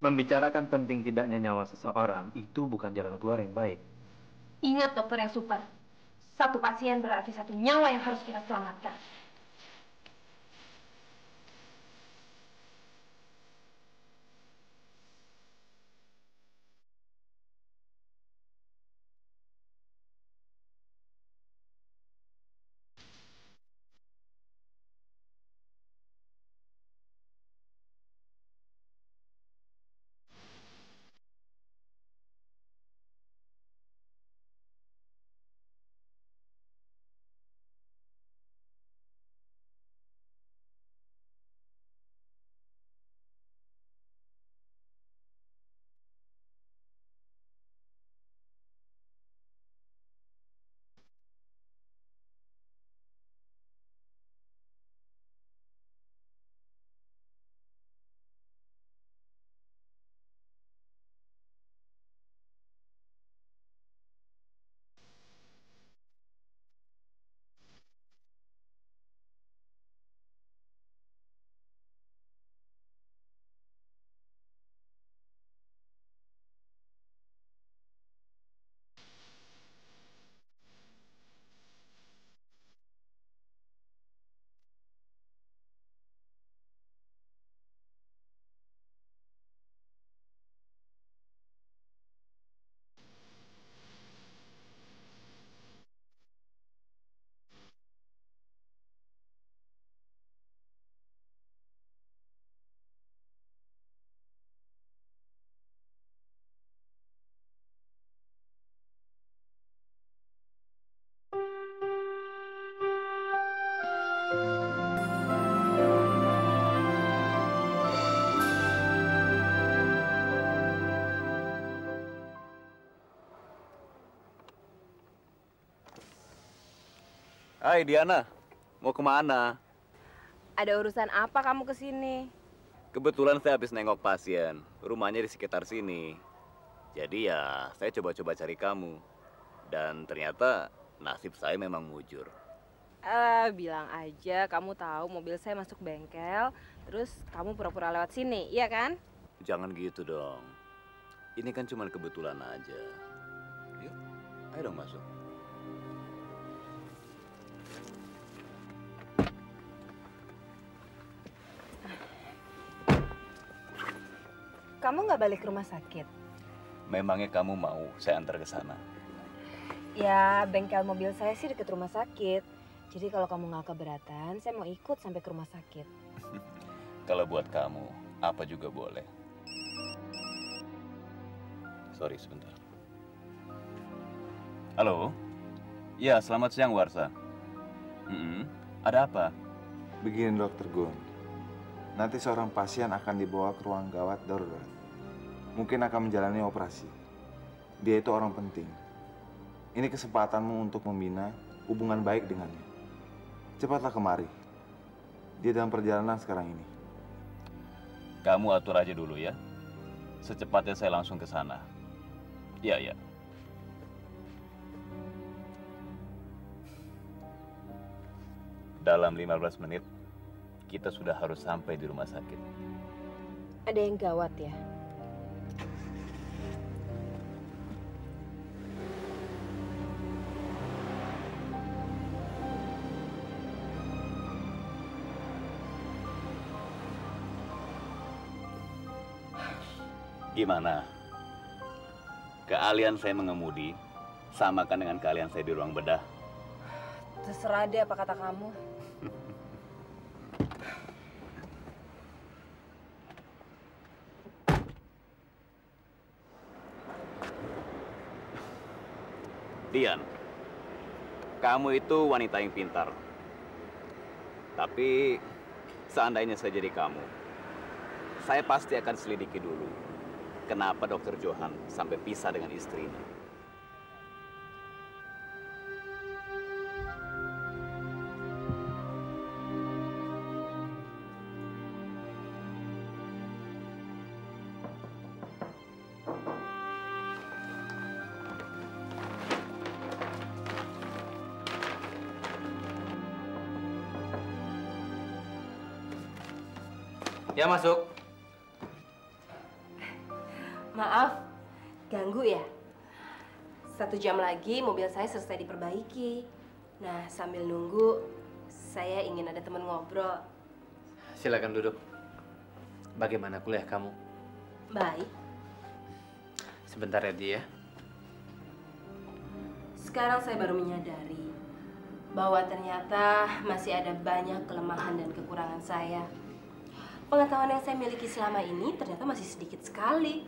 Membicarakan penting tidaknya nyawa seseorang itu bukan jalan keluar yang baik. Ingat dokter yang super. Satu pasien berarti satu nyawa yang harus kita selamatkan. Hai Diana, mau kemana? Ada urusan apa kamu ke sini? Kebetulan saya habis nengok pasien, rumahnya di sekitar sini. Jadi ya, saya coba-coba cari kamu. Dan ternyata nasib saya memang mujur. Bilang aja kamu tahu mobil saya masuk bengkel, terus kamu pura-pura lewat sini, iya kan? Jangan gitu dong. Ini kan cuma kebetulan aja. Yuk, ayo dong masuk. Kamu nggak balik ke rumah sakit? Memangnya kamu mau saya antar ke sana? Ya, bengkel mobil saya sih deket rumah sakit. Jadi kalau kamu nggak keberatan, saya mau ikut sampai ke rumah sakit. Kalau buat kamu, apa juga boleh. Sorry, sebentar. Halo? Ya, selamat siang Warsa. Ada apa? Begini Dokter Gun, nanti seorang pasien akan dibawa ke ruang gawat darurat. Mungkin akan menjalani operasi. Dia itu orang penting. Ini kesempatanmu untuk membina hubungan baik dengannya. Cepatlah kemari. Dia dalam perjalanan sekarang ini. Kamu atur aja dulu ya. Secepatnya saya langsung ke sana. Iya, ya. Dalam 15 menit, kita sudah harus sampai di rumah sakit. Ada yang gawat ya? Gimana? Keahlian saya mengemudi samakan dengan keahlian saya di ruang bedah. Terserah deh apa kata kamu. Dian, kamu itu wanita yang pintar. Tapi seandainya saya jadi kamu, saya pasti akan selidiki dulu kenapa Dokter Johan sampai pisah dengan istrinya. Ya, masuk. Maaf, ganggu ya? 1 jam lagi mobil saya selesai diperbaiki. Nah, sambil nunggu, saya ingin ada teman ngobrol. Silakan duduk. Bagaimana kuliah kamu? Baik. Sebentar ya, Di ya. Sekarang saya baru menyadari bahwa ternyata masih ada banyak kelemahan dan kekurangan saya. Pengetahuan yang saya miliki selama ini ternyata masih sedikit sekali.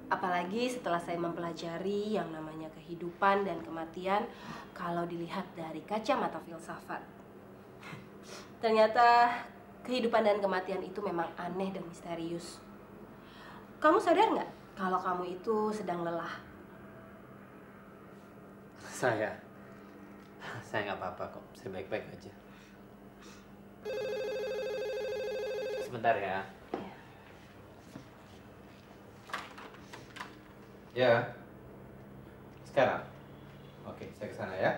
Apalagi setelah saya mempelajari yang namanya kehidupan dan kematian kalau dilihat dari kacamata filsafat. Ternyata kehidupan dan kematian itu memang aneh dan misterius. Kamu sadar nggak kalau kamu itu sedang lelah? Saya nggak apa-apa kok. Saya baik-baik aja. Sebentar ya. Ya. Sekarang. Oke, saya kesana ya.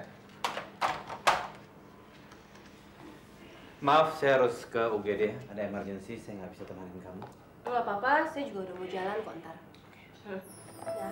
Maaf, saya harus ke UGD. Ada emergency, saya nggak bisa temanin kamu. Nggak apa-apa, saya juga udah mau jalan kok ntar. Ya.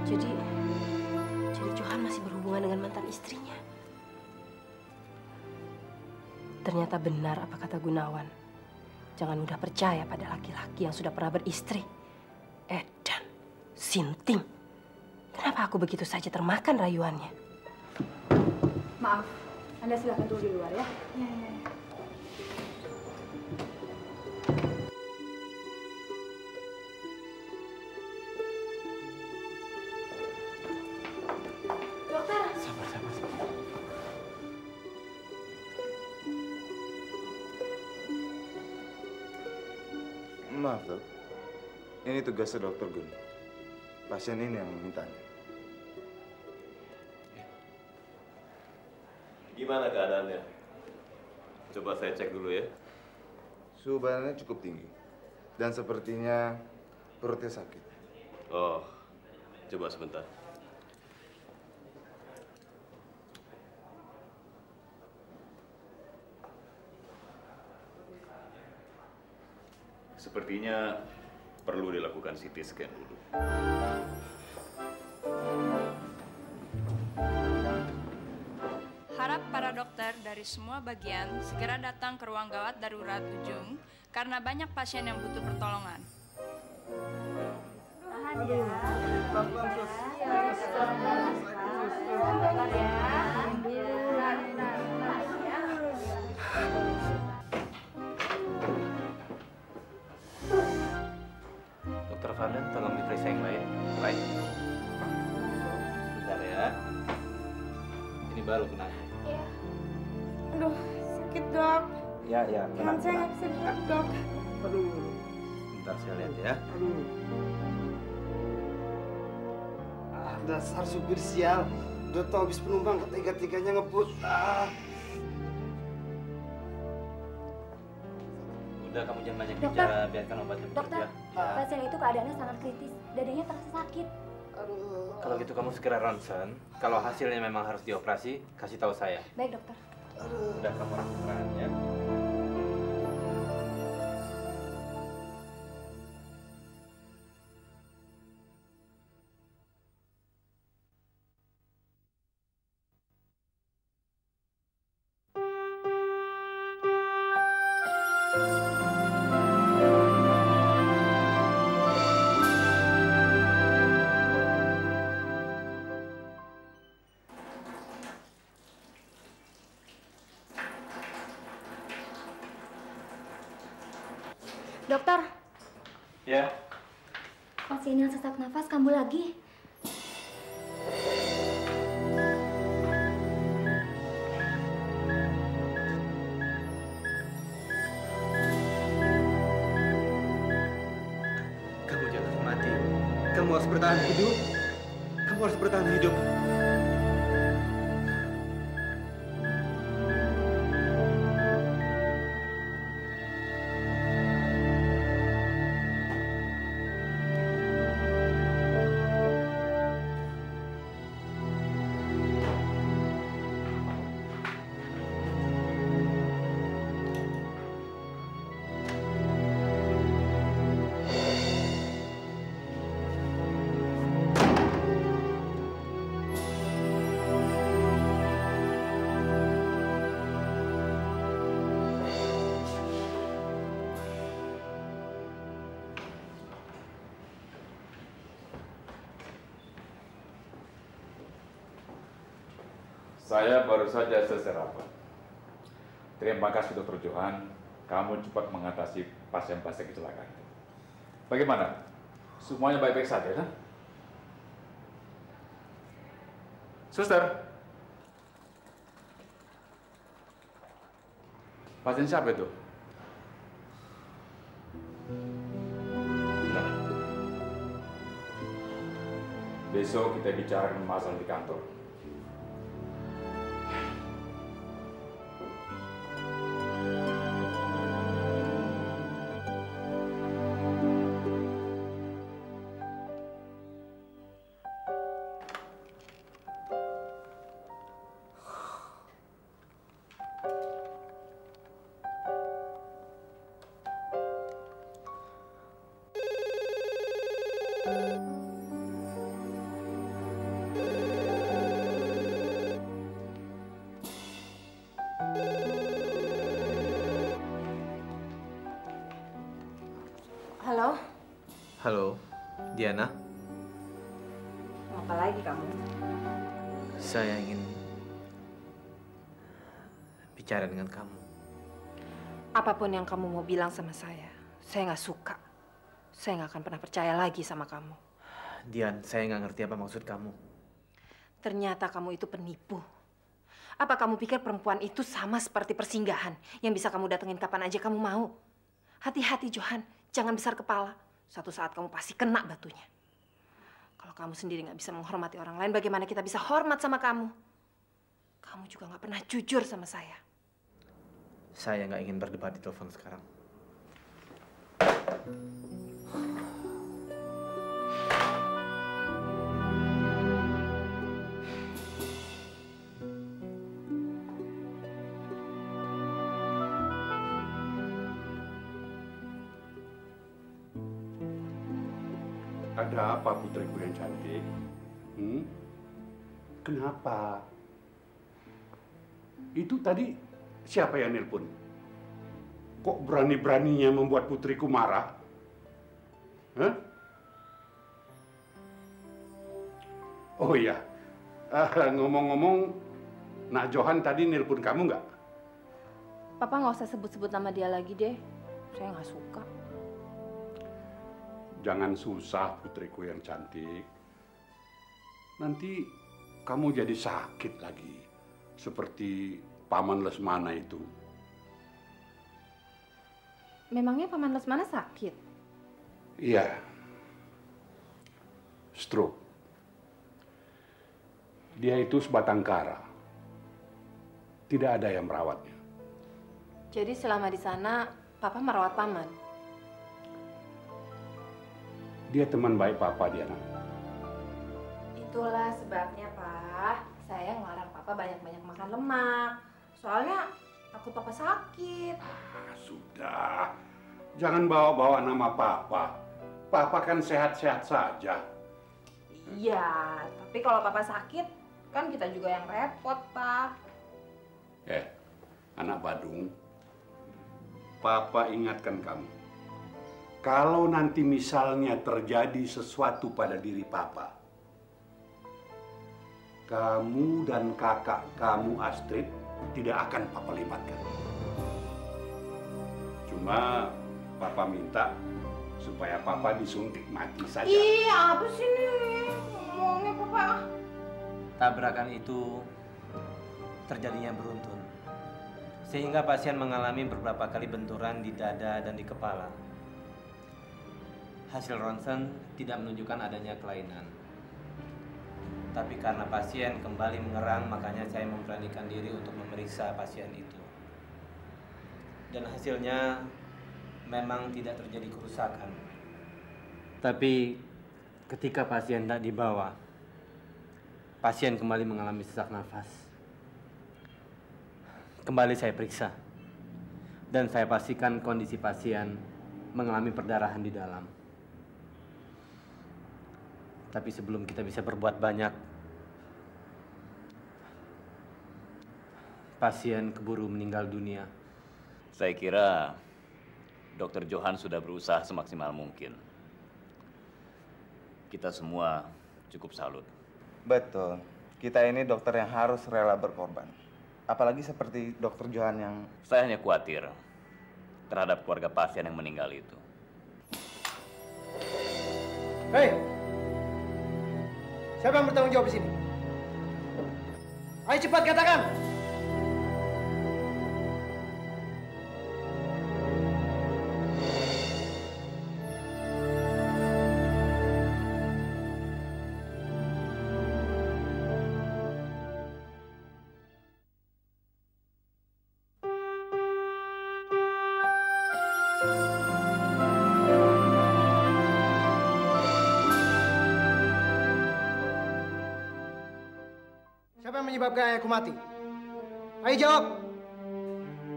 Jadi Johan masih berhubungan dengan mantan istrinya. Ternyata benar apa kata Gunawan. Jangan mudah percaya pada laki-laki yang sudah pernah beristri. Edan, Sinting. Kenapa aku begitu saja termakan rayuannya? Maaf, Anda silakan tunggu di luar ya. Ya. Maaf, Dok. Ini tugasnya Dokter Gun. Pasien ini yang memintanya. Gimana keadaannya? Coba saya cek dulu ya. Suhu badannya cukup tinggi. Dan sepertinya perutnya sakit. Oh, coba sebentar. Sepertinya perlu dilakukan CT scan dulu. Harap para dokter dari semua bagian segera datang ke ruang gawat darurat ujung karena banyak pasien yang butuh pertolongan. Dokter Fadlan, tolong diperiksa yang lain. Baik. Bentar ya. Ini baru kenanya. Aduh, sakit dok. Ya, Tangan saya nggak bisa gerak dok. Bentar saya lihat ya. Dasar supir sial. Udah tau habis penumpang ketiga-tiganya ngebut. Udah, kamu jangan banyak Dokter. bicara, biarkan obatnya Dokter, bekerja. pasien itu keadaannya sangat kritis. Dadanya terasa sakit. Kalau gitu kamu segera ronsen. Kalau hasilnya memang harus dioperasi, kasih tahu saya. Baik dokter. Udah, kamu istirahat ya. Dokter, Ya. pasien yang sesak nafas kambuh lagi. Kamu jangan mati. Kamu kamu harus bertahan hidup. Kamu harus bertahan hidup. Saya baru saja selesai rapat. Terima kasih Dr. Johan, kamu cepat mengatasi pasien-pasien kecelakaan itu. Bagaimana? Semuanya baik-baik saja, kan? Suster, pasien siapa itu? Nah. Besok kita bicarakan masalah di kantor. Halo, Halo, Diana. Mau apa lagi kamu? Saya ingin bicara dengan kamu. Apapun yang kamu mau bilang sama saya nggak suka. Saya nggak akan pernah percaya lagi sama kamu. Dian, saya nggak ngerti apa maksud kamu. Ternyata kamu itu penipu. Apa kamu pikir perempuan itu sama seperti persinggahan yang bisa kamu datengin kapan aja kamu mau? Hati-hati, Johan. Jangan besar kepala. Suatu saat kamu pasti kena batunya. Kalau kamu sendiri nggak bisa menghormati orang lain, bagaimana kita bisa hormat sama kamu? Kamu juga nggak pernah jujur sama saya. Saya nggak ingin berdebat di telepon sekarang. Ada apa putriku yang cantik? Kenapa? Itu tadi siapa yang nelpon? Kok berani-beraninya membuat putriku marah? Hah? Oh iya, ngomong-ngomong, Nak Johan tadi nelpon kamu nggak? Papa nggak usah sebut-sebut nama dia lagi deh. Saya nggak suka. Jangan susah putriku yang cantik. Nanti kamu jadi sakit lagi. Seperti Paman Lesmana itu. Memangnya Paman Lesmana sakit? Iya. Stroke. Dia itu sebatang kara. Tidak ada yang merawatnya. Jadi selama di sana, Papa merawat Paman? Dia teman baik Papa, Diana. Itulah sebabnya, Pak. Saya ngelarang Papa banyak-banyak makan lemak. Soalnya takut Papa sakit. Sudah. Jangan bawa-bawa nama Papa. Papa kan sehat-sehat saja. Iya, tapi kalau Papa sakit, kan kita juga yang repot, Pak. Anak Badung. Papa ingatkan kamu. Kalau nanti misalnya terjadi sesuatu pada diri Papa, kamu dan kakak kamu Astrid tidak akan Papa libatkan. Cuma Papa minta supaya Papa disuntik mati saja. Iya, apa sih nih? Ngomongnya Papa. Tabrakan itu terjadinya beruntun. Sehingga pasien mengalami beberapa kali benturan di dada dan di kepala. Hasil ronsen tidak menunjukkan adanya kelainan. Tapi karena pasien kembali mengerang, makanya saya memberanikan diri untuk memeriksa pasien itu. Dan hasilnya memang tidak terjadi kerusakan. Tapi ketika pasien tidak dibawa, pasien kembali mengalami sesak nafas. Kembali saya periksa. Dan saya pastikan kondisi pasien mengalami perdarahan di dalam. Tapi sebelum kita bisa berbuat banyak, pasien keburu meninggal dunia. Saya kira Dr. Johan sudah berusaha semaksimal mungkin. Kita semua cukup salut. Betul. Kita ini dokter yang harus rela berkorban. Apalagi seperti Dr. Johan yang... Saya hanya khawatir terhadap keluarga pasien yang meninggal itu. Hei! Siapa yang bertanggung jawab di sini? Ayo cepat katakan! Siapa yang menyebabkan ayahku mati? Ayo jawab.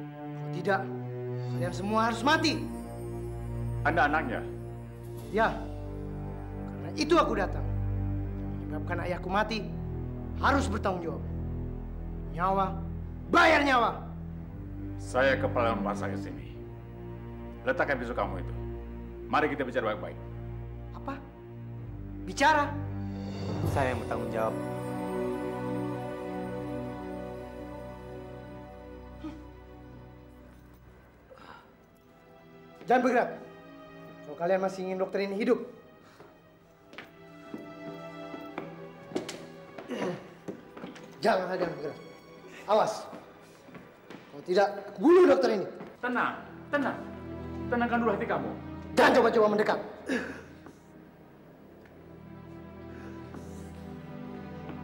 Kalau tidak, kalian semua harus mati. Anda anaknya? Ya, karena itu aku datang. Menyebabkan ayahku mati, harus bertanggung jawab. Nyawa, bayar nyawa. Saya kepala rumah sakit sini. Letakkan pisau kamu itu. Mari kita bicara baik-baik. Apa? Bicara? Saya yang bertanggung jawab. Jangan bergerak. Kalau kalian masih ingin dokter ini hidup. Jangan ada yang bergerak. Awas. Kalau tidak, aku bunuh dokter ini. Tenang, tenang. Tenangkan dulu hati kamu. Jangan coba-coba mendekat.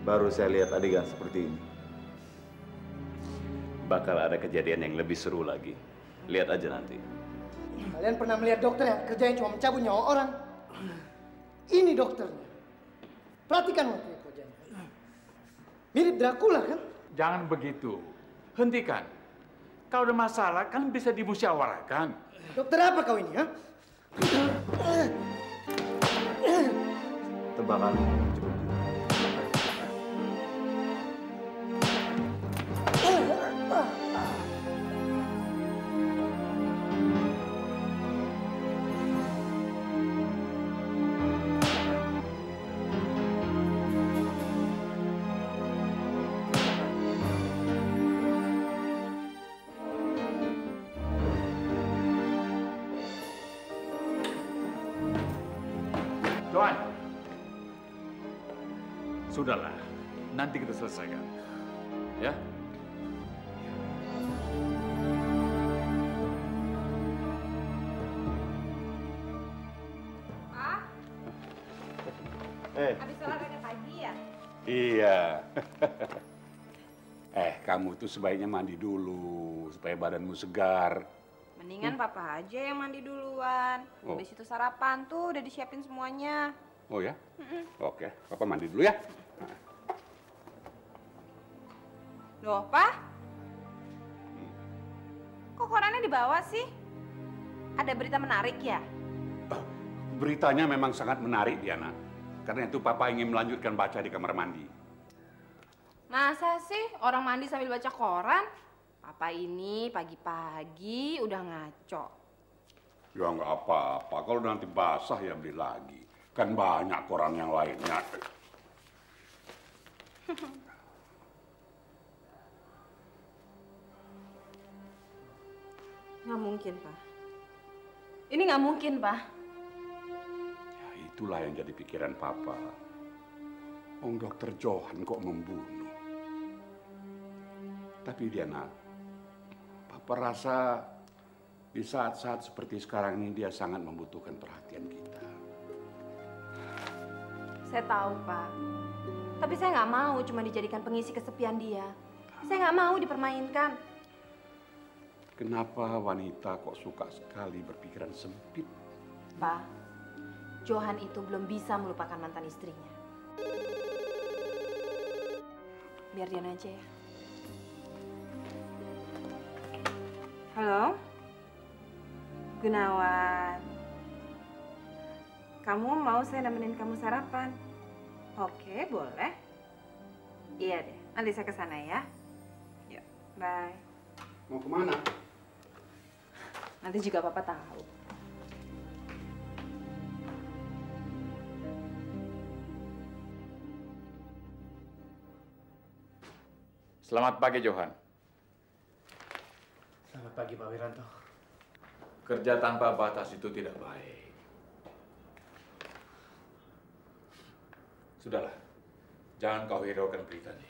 Baru saya lihat adegan seperti ini. Bakal ada kejadian yang lebih seru lagi. Lihat aja nanti. Kalian pernah melihat dokter yang kerjanya cuma mencabut nyawa orang? Ini dokternya. Perhatikan waktu kerjanya. Mirip Dracula kan? Jangan begitu. Hentikan. Kalau ada masalah kan bisa dimusyawarahkan. Dokter apa kau ini, ha? Tebakan cukup. Johan. Sudahlah, nanti kita selesaikan. Ya? Pak, habis olahraga pagi ya? Iya. Kamu tuh sebaiknya mandi dulu supaya badanmu segar. Mendingan papa aja yang mandi duluan. Oh. Habis itu sarapan tuh udah disiapin semuanya. Oh ya? Oke, papa mandi dulu ya. Loh, Pak? Kok korannya dibawa sih? Ada berita menarik ya? Beritanya memang sangat menarik, Diana. Karena itu papa ingin melanjutkan baca di kamar mandi. Masa sih orang mandi sambil baca koran? Papa ini pagi-pagi udah ngaco. Ya nggak apa-apa, kalau nanti basah ya beli lagi. Kan banyak koran yang lainnya. Nggak mungkin, Pak. Ini nggak mungkin, Pak. Ya itulah yang jadi pikiran papa. Dokter Johan kok membunuh. Tapi Diana, papa rasa di saat-saat seperti sekarang ini dia sangat membutuhkan perhatian kita. Saya tahu, Pak. Tapi saya nggak mau cuma dijadikan pengisi kesepian dia. Saya nggak mau dipermainkan. Kenapa wanita kok suka sekali berpikiran sempit? Pak, Johan itu belum bisa melupakan mantan istrinya. Biar dia aja ya. Halo? Gunawan. Kamu mau saya nemenin kamu sarapan? Oke, boleh. Iya deh, nanti saya ke sana ya. Yuk, bye. Mau kemana? Nanti juga Papa tahu. Selamat pagi, Johan. Selamat pagi, Pak Wiranto. Kerja tanpa batas itu tidak baik. Sudahlah, jangan kau hiraukan beritanya.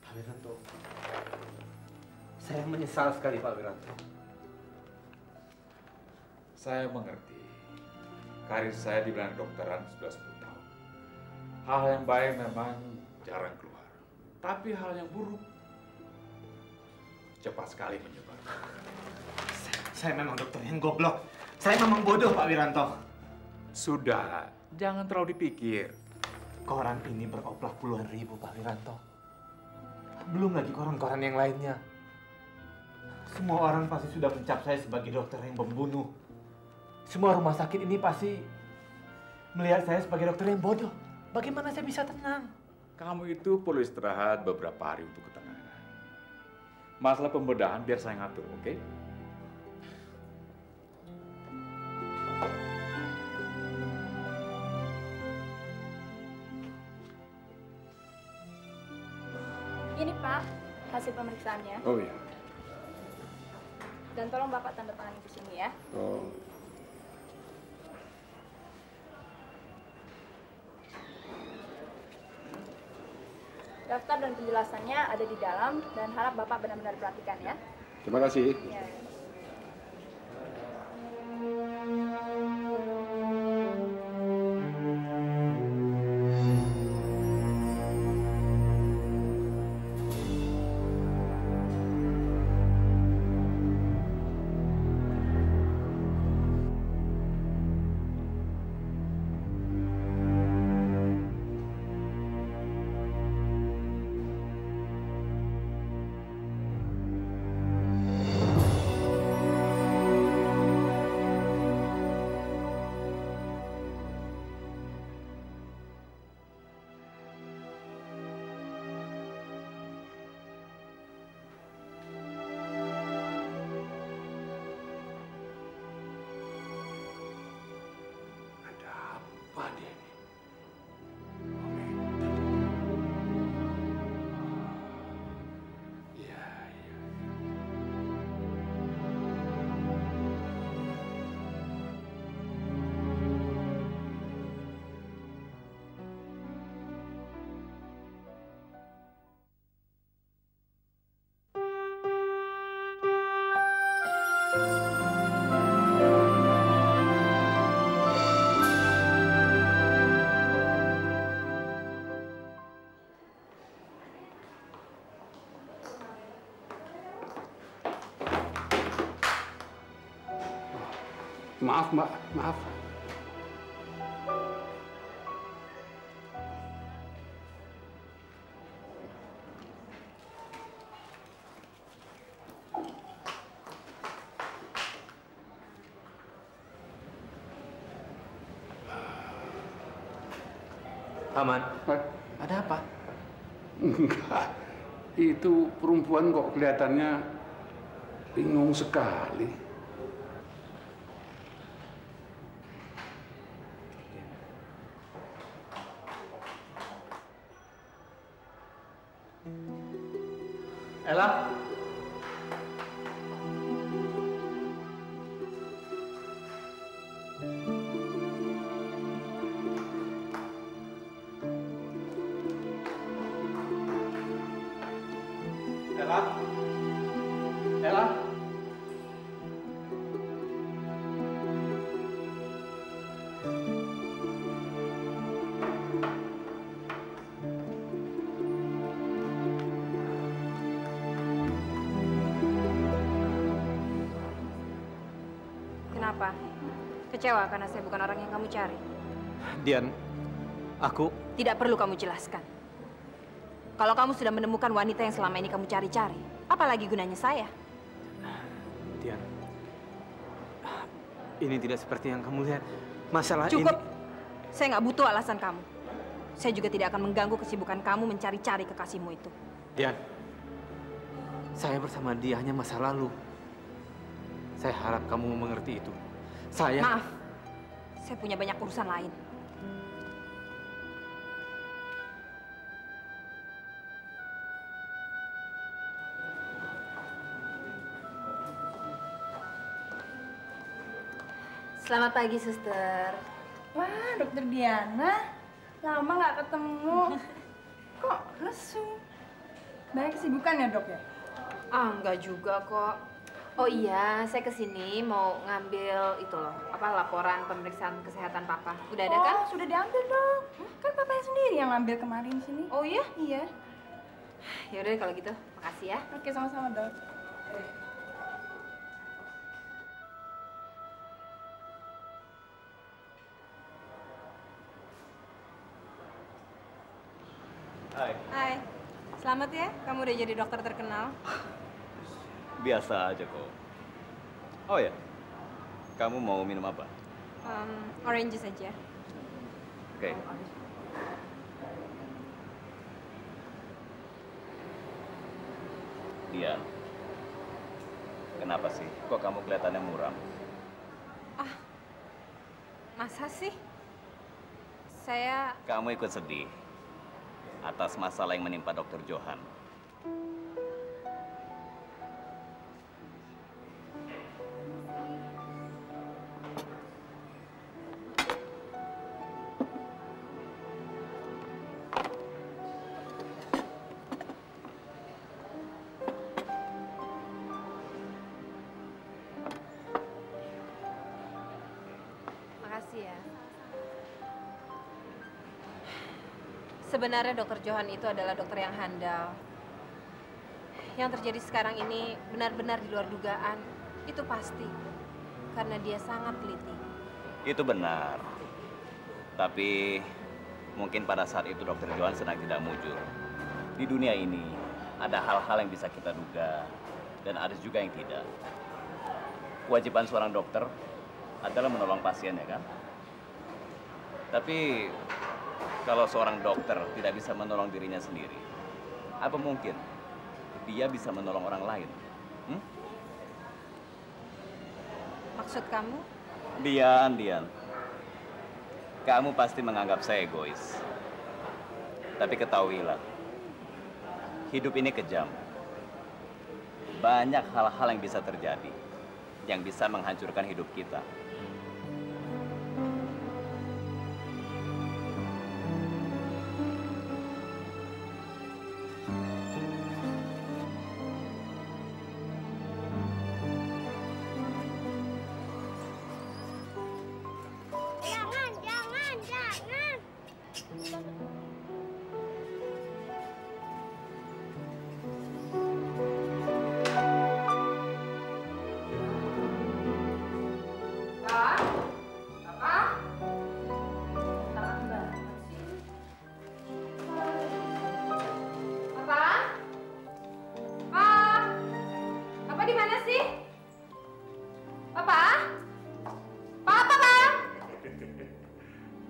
Pak Wiranto, saya menyesal sekali, Pak Wiranto. Saya mengerti. Karir saya di bidang kedokteran sudah 10 tahun. Hal yang baik memang jarang keluar. Tapi hal yang buruk cepat sekali menyebar. Saya memang dokter yang goblok. Saya memang bodoh, Pak Wiranto. Sudah, jangan terlalu dipikir. Koran ini beroplak puluhan ribu, Pak Wiranto. Belum lagi koran-koran yang lainnya. Semua orang pasti sudah mencap saya sebagai dokter yang pembunuh. Semua rumah sakit ini pasti melihat saya sebagai dokter yang bodoh. Bagaimana saya bisa tenang? Kamu itu perlu istirahat beberapa hari untuk ketenangan. Masalah pembedahan biar saya ngatur, oke? Ini Pak, hasil pemeriksaannya. Oh iya. Dan tolong Bapak tanda tangan di sini ya. Oh. Daftar dan penjelasannya ada di dalam dan harap Bapak benar-benar perhatikan ya. Terima kasih. Ya. Apa dia ini? Iya, iya. Maaf, Mbak. Maaf. Paman, ada apa? Enggak. Itu perempuan kok kelihatannya bingung sekali. Ella? Ella? Ella? Kenapa? Kecewa karena saya bukan orang yang kamu cari? Dian, aku... Tidak perlu kamu jelaskan. Kalau kamu sudah menemukan wanita yang selama ini kamu cari-cari, apalagi gunanya saya? Dian, ini tidak seperti yang kamu lihat. Masalah Cukup. ini... Saya nggak butuh alasan kamu. Saya juga tidak akan mengganggu kesibukan kamu mencari-cari kekasihmu itu. Dian, saya bersama dia hanya masa lalu. Saya harap kamu mengerti itu. Saya... Maaf, saya punya banyak urusan lain. Selamat pagi, Suster. Wah, Dokter Diana. Lama nggak ketemu. Kok lesu? Banyak kesibukan ya, Dok ya? Ah, enggak juga kok. Oh iya, saya kesini mau ngambil itu loh, laporan pemeriksaan kesehatan Papa. Udah ada kan? Oh, sudah diambil, Dok. Kan Papanya sendiri yang ngambil kemarin sini. Oh iya? Iya. Ya udah kalau gitu, makasih ya. Oke, sama-sama, Dok. Hai. Hai, selamat ya, kamu udah jadi dokter terkenal. Biasa aja kok. Oh ya, kamu mau minum apa? Orange juice aja. Oke. Dian, kenapa sih? Kok kamu kelihatannya muram? Masa sih? Saya... Kamu ikut sedih atas masalah yang menimpa Dr. Johan. Makasih ya. Sebenarnya Dokter Johan itu adalah dokter yang handal. Yang terjadi sekarang ini benar-benar di luar dugaan. Itu pasti. Karena dia sangat teliti. Itu benar. Tapi mungkin pada saat itu Dr. Johan sedang tidak mujur. Di dunia ini ada hal-hal yang bisa kita duga dan ada juga yang tidak. Kewajiban seorang dokter adalah menolong pasiennya, kan? Tapi kalau seorang dokter tidak bisa menolong dirinya sendiri, apa mungkin dia bisa menolong orang lain? Maksud kamu? Dian. Kamu pasti menganggap saya egois. Tapi ketahuilah, hidup ini kejam. Banyak hal-hal yang bisa terjadi, yang bisa menghancurkan hidup kita. Jangan. Di mana sih? Papa?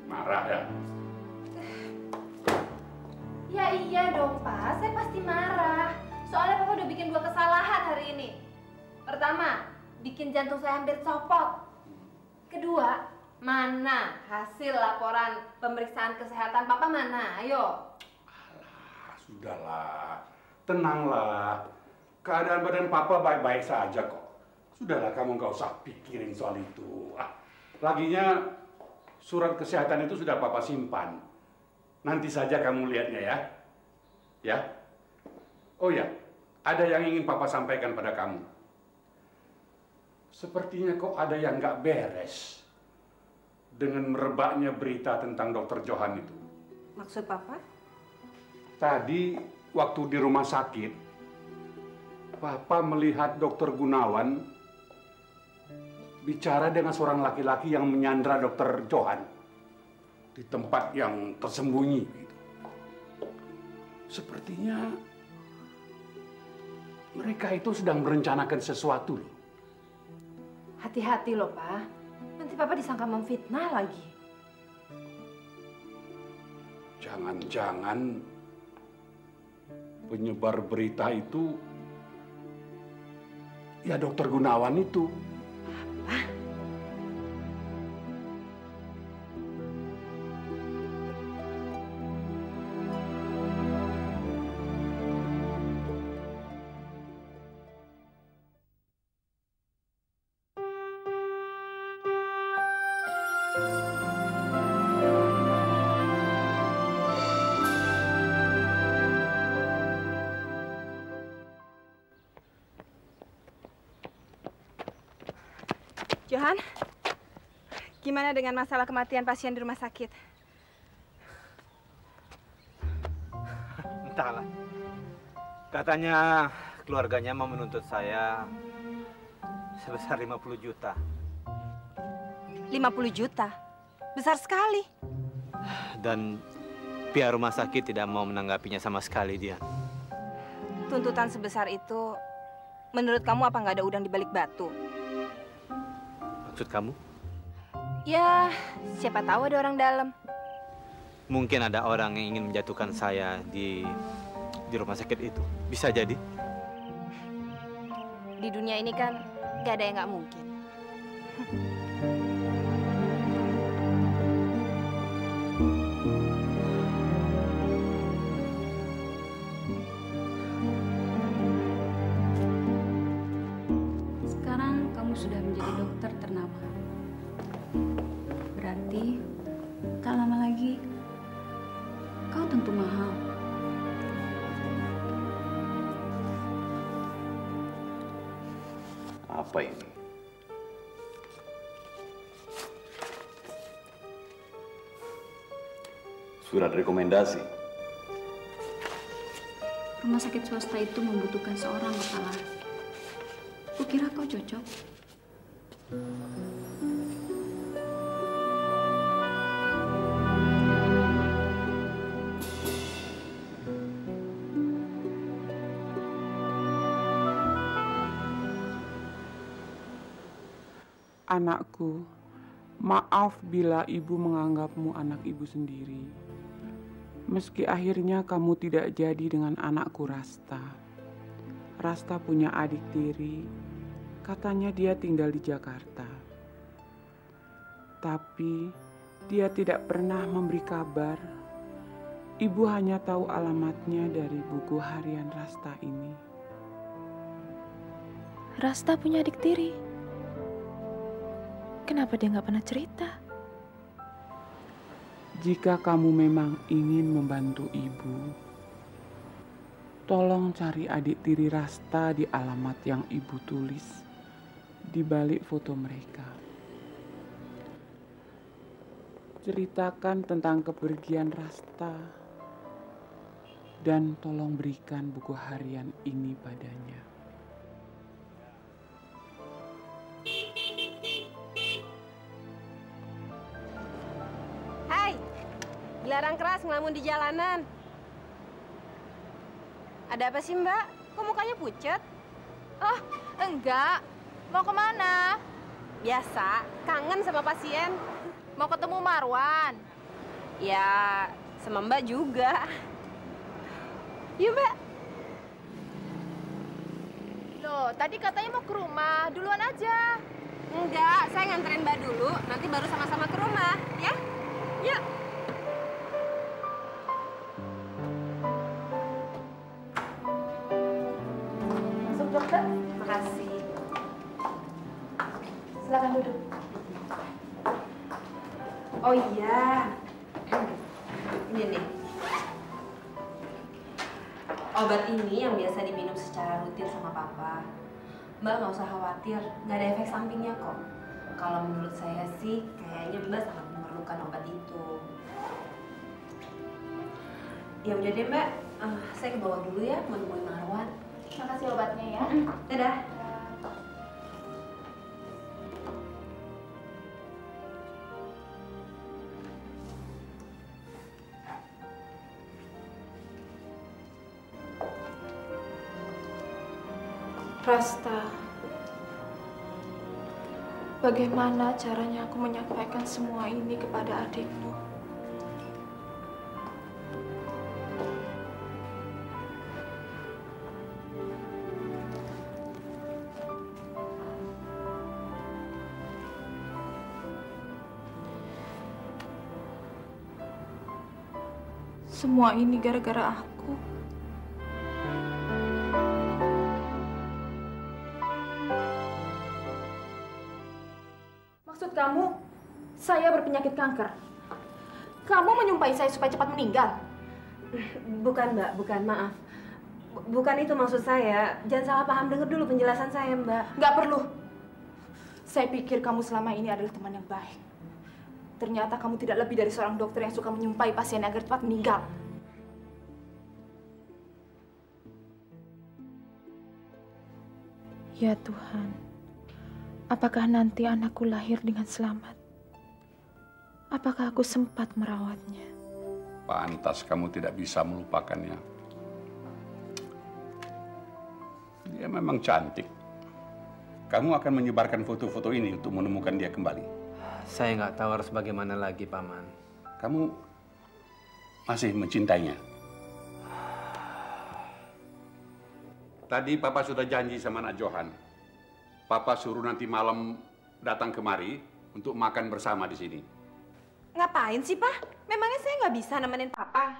Marah ya? Ya iya dong, Pak. Saya pasti marah. Soalnya Papa udah bikin 2 kesalahan hari ini. Pertama, bikin jantung saya hampir copot. Kedua, mana hasil laporan pemeriksaan kesehatan Papa mana? Ayo. Alah, sudahlah. Tenanglah. Keadaan badan Papa baik-baik saja kok. Sudahlah, kamu nggak usah pikirin soal itu. Laginya surat kesehatan itu sudah Papa simpan. Nanti saja kamu lihatnya ya. Ya. Oh ya, ada yang ingin Papa sampaikan pada kamu. Sepertinya kok ada yang nggak beres dengan merebaknya berita tentang Dr. Johan itu. Maksud Papa? Tadi waktu di rumah sakit, Papa melihat Dokter Gunawan bicara dengan seorang laki-laki yang menyandra Dokter Johan di tempat yang tersembunyi gitu. Sepertinya mereka itu sedang merencanakan sesuatu loh. Hati-hati loh, Pak. Nanti Papa disangka memfitnah lagi. Jangan-jangan penyebar berita itu ya Dokter Gunawan itu. Apa? Johan, gimana dengan masalah kematian pasien di rumah sakit? Entahlah. Katanya keluarganya mau menuntut saya sebesar 50 juta. 50 juta? Besar sekali. Dan pihak rumah sakit tidak mau menanggapinya sama sekali, Dian. Tuntutan sebesar itu, menurut kamu apa nggak ada udang di balik batu? Maksud kamu? Ya, siapa tahu ada orang dalam. Mungkin ada orang yang ingin menjatuhkan saya di rumah sakit itu. Bisa jadi. Di dunia ini kan nggak ada yang nggak mungkin. Sekarang kamu sudah menjadi dokter ternama. Berarti tak lama lagi kau tentu mahal. Apa ini? Surat rekomendasi. Rumah sakit swasta itu membutuhkan seorang kepala. Kukira kau cocok. Anakku, maaf bila ibu menganggapmu anak ibu sendiri. Meski akhirnya kamu tidak jadi dengan anakku Rasta. Rasta punya adik tiri, katanya dia tinggal di Jakarta. Tapi dia tidak pernah memberi kabar. Ibu hanya tahu alamatnya dari buku harian Rasta ini. Rasta punya adik tiri. Kenapa dia nggak pernah cerita? Jika kamu memang ingin membantu ibu, tolong cari adik tiri Rasta di alamat yang ibu tulis di balik foto mereka. Ceritakan tentang kepergian Rasta dan tolong berikan buku harian ini padanya. Dilarang keras ngelamun di jalanan. Ada apa sih, Mbak? Kok mukanya pucat? Oh, enggak. Mau kemana? Biasa, kangen sama pasien. Mau ketemu Marwan? Ya, sama Mbak juga. Yuk, Mbak. Loh, tadi katanya mau ke rumah. Duluan aja. Enggak, saya nganterin Mbak dulu. Nanti baru sama-sama ke rumah, ya? Yuk. Dokter, makasih. Silakan duduk. Oh iya, ini nih. Obat ini yang biasa diminum secara rutin sama Papa. Mbak nggak usah khawatir, nggak ada efek sampingnya kok. Kalau menurut saya sih, kayaknya Mbak sangat memerlukan obat itu. Ya udah deh Mbak, saya ke bawah dulu ya, mau nemuin Marwan. Makasih obatnya ya. Dadah. Rasta, bagaimana caranya aku menyampaikan semua ini kepada adikmu? Semua ini gara-gara aku. Maksud kamu, saya berpenyakit kanker? Kamu menyumpahi saya supaya cepat meninggal? Bukan, Mbak. Bukan, maaf. Bukan itu maksud saya. Jangan salah paham. Dengar dulu penjelasan saya, Mbak. Nggak perlu. Saya pikir kamu selama ini adalah teman yang baik. Ternyata kamu tidak lebih dari seorang dokter yang suka menyumpahi pasien agar cepat meninggal. Ya Tuhan, apakah nanti anakku lahir dengan selamat? Apakah aku sempat merawatnya? Pantas kamu tidak bisa melupakannya. Dia memang cantik. Kamu akan menyebarkan foto-foto ini untuk menemukan dia kembali. Saya nggak tahu harus bagaimana lagi, Paman. Kamu masih mencintainya? Tadi Papa sudah janji sama Nak Johan. Papa suruh nanti malam datang kemari untuk makan bersama di sini. Ngapain sih, Pak? Memangnya saya nggak bisa nemenin Papa?